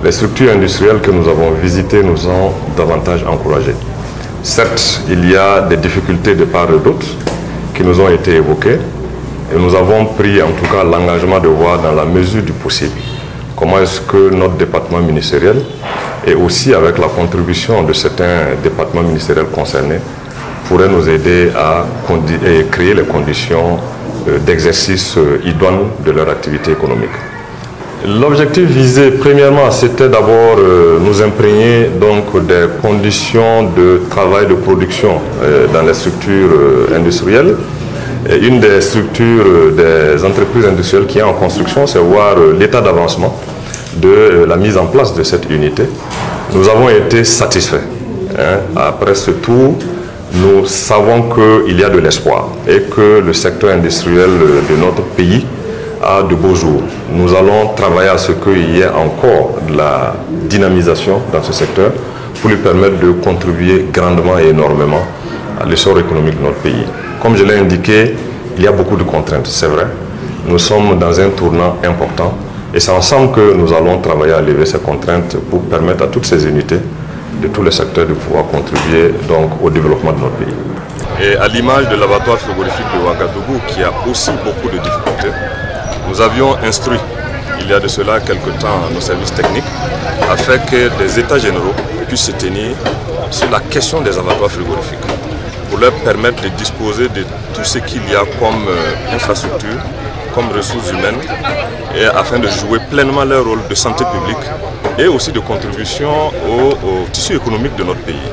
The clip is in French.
les structures industrielles que nous avons visitées nous ont davantage encouragés. Certes, il y a des difficultés de part et d'autre qui nous ont été évoquées et nous avons pris en tout cas l'engagement de voir dans la mesure du possible comment est-ce que notre département ministériel et aussi avec la contribution de certains départements ministériels concernés pourrait nous aider à créer les conditions d'exercice idoine de leur activité économique. L'objectif visé, premièrement, c'était d'abord nous imprégner donc des conditions de travail, de production dans les structures industrielles. Et une des structures des entreprises industrielles qui est en construction, c'est voir l'état d'avancement de la mise en place de cette unité. Nous avons été satisfaits. Après ce tour, nous savons qu'il y a de l'espoir et que le secteur industriel de notre pays a de beaux jours. Nous allons travailler à ce qu'il y ait encore de la dynamisation dans ce secteur pour lui permettre de contribuer grandement et énormément à l'essor économique de notre pays. Comme je l'ai indiqué, il y a beaucoup de contraintes, c'est vrai. Nous sommes dans un tournant important et c'est ensemble que nous allons travailler à lever ces contraintes pour permettre à toutes ces unités de tous les secteurs de pouvoir contribuer donc au développement de notre pays. Et à l'image de l'abattoir frigorifique de Ouagadougou qui a aussi beaucoup de difficultés, nous avions instruit, il y a de cela quelque temps, nos services techniques, afin que des états généraux puissent se tenir sur la question des abattoirs frigorifiques, pour leur permettre de disposer de tout ce qu'il y a comme infrastructure, comme ressources humaines, et afin de jouer pleinement leur rôle de santé publique et aussi de contribution au tissu économique de notre pays.